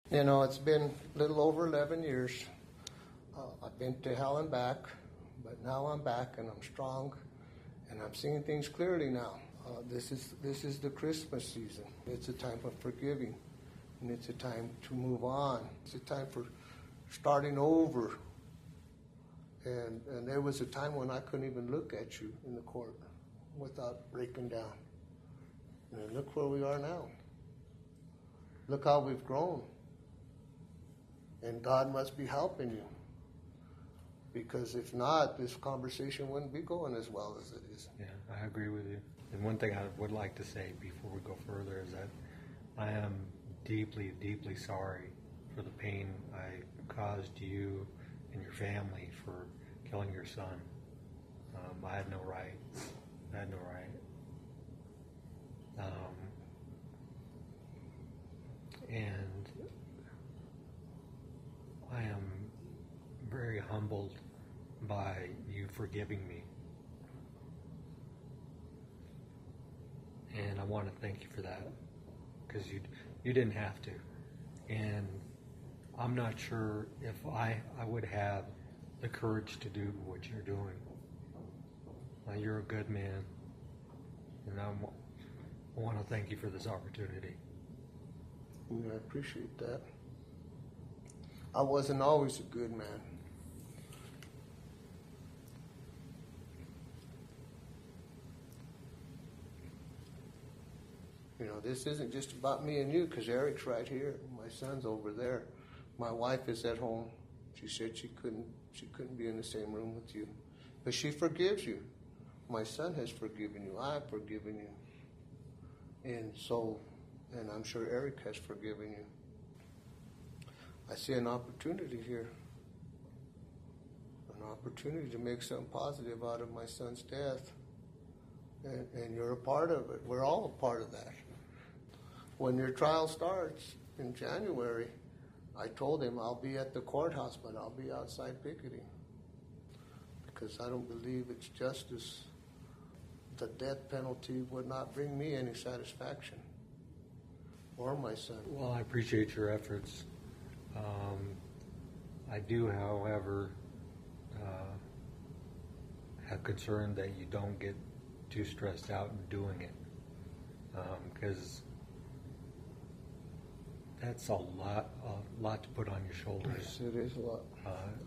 You know, it's been a little over 11 years. I've been to hell and back, but now I'm back and I'm strong, and I'm seeing things clearly now. This is the Christmas season. It's a time of forgiving, and it's a time to move on. It's a time for starting over. And there was a time when I couldn't even look at you in the court without breaking down. And look where we are now. Look how we've grown. And God must be helping you. Because if not, this conversation wouldn't be going as well as it is. Yeah, I agree with you. And one thing I would like to say before we go further is that I am deeply, deeply sorry for the pain I caused you and your family for killing your son. I had no right. And I am very humbled by you forgiving me. And I want to thank you for that, because you didn't have to. And I'm not sure if I would have the courage to do what you're doing. You're a good man, and I want to thank you for this opportunity. I appreciate that. I wasn't always a good man. You know, this isn't just about me and you, because Eric's right here. My son's over there. My wife is at home. She said she couldn't be in the same room with you. But she forgives you. My son has forgiven you. I've forgiven you. And I'm sure Eric has forgiven you. I see an opportunity here. An opportunity to make something positive out of my son's death. And you're a part of it. We're all a part of that. When your trial starts in January, I told him I'll be at the courthouse, but I'll be outside picketing. Because I don't believe it's justice. The death penalty would not bring me any satisfaction. Or my son. Well, I appreciate your efforts. I do, however, have concern that you don't get too stressed out in doing it, because that's a lot to put on your shoulders. Yes, it is a lot.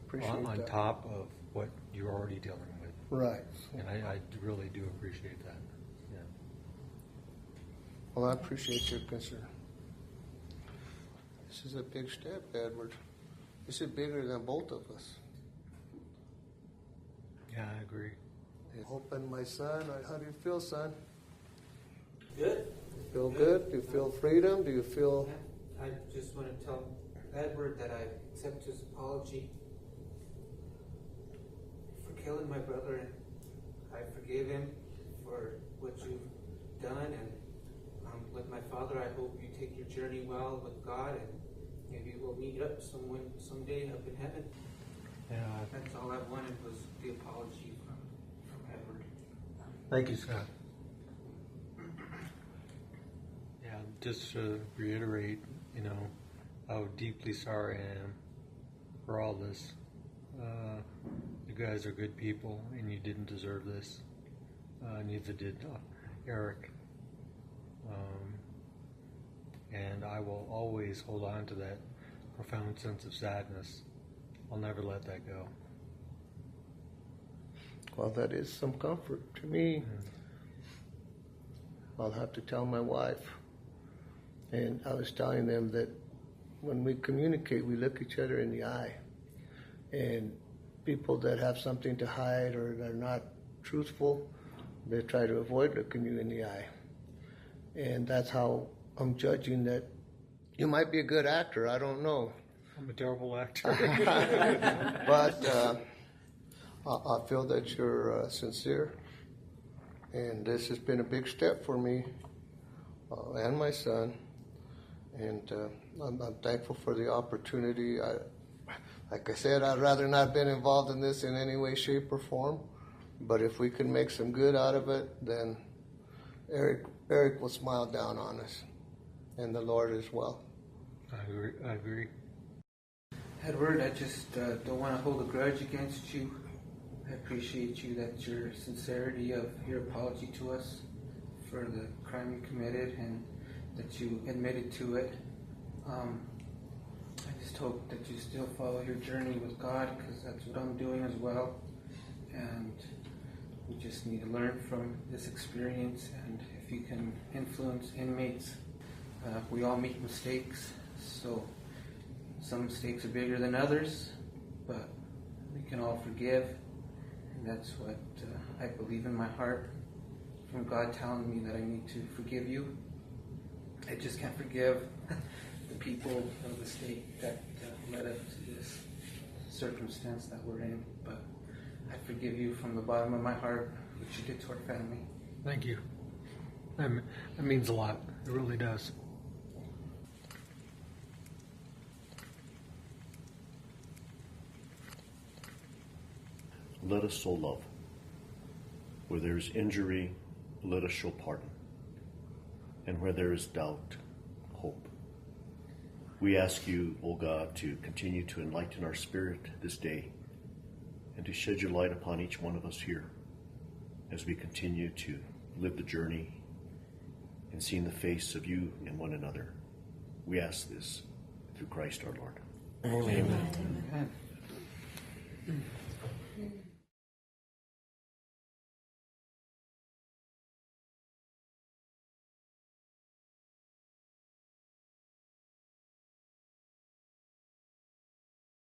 Appreciate on that. top of what you're already dealing with. Right. And I really do appreciate that. Yeah. Well, I appreciate your concern. This is a big step, Edward. This is bigger than both of us. Yeah, I agree. Hoping my son, how do you feel, son? Good. You feel good? Do you feel freedom? Do you feel... I just want to tell Edward that I accept his apology for killing my brother, and I forgive him for what you've done. And like my father, I hope you take your journey well with God, and maybe we'll meet up someday up in heaven. Yeah. That's all I wanted was the apology from Edward. Thank you, Scott. Yeah, just to reiterate, how deeply sorry I am for all this. You guys are good people, and you didn't deserve this. Neither did Eric. And I will always hold on to that profound sense of sadness. I'll never let that go. Well, that is some comfort to me. I'll have to tell my wife. And I was telling them that when we communicate, we look each other in the eye. And people that have something to hide or they're not truthful, they try to avoid looking you in the eye. And that's how I'm judging that you might be a good actor. I don't know. I'm a terrible actor. But I feel that you're sincere. And this has been a big step for me and my son. And I'm thankful for the opportunity. Like I said, I'd rather not have been involved in this in any way, shape, or form. But if we can make some good out of it, then Eric will smile down on us, and the Lord as well. I agree. Edward, I just don't want to hold a grudge against you. I appreciate you, that your sincerity of your apology to us for the crime you committed and that you admitted to it. I just hope that you still follow your journey with God, because that's what I'm doing as well. And we just need to learn from this experience, and if you can influence inmates, we all make mistakes, so some mistakes are bigger than others, but we can all forgive, and that's what I believe in my heart, from God telling me that I need to forgive you. I just can't forgive the people of the state that led up to this circumstance that we're in, but I forgive you from the bottom of my heart, what you did to our family. Thank you. That means a lot. It really does. Let us so love. Where there is injury, let us show pardon. And where there is doubt, hope. We ask you, O God, to continue to enlighten our spirit this day and to shed your light upon each one of us here as we continue to live the journey and seeing the face of you in one another. We ask this through Christ our Lord. Amen. Amen.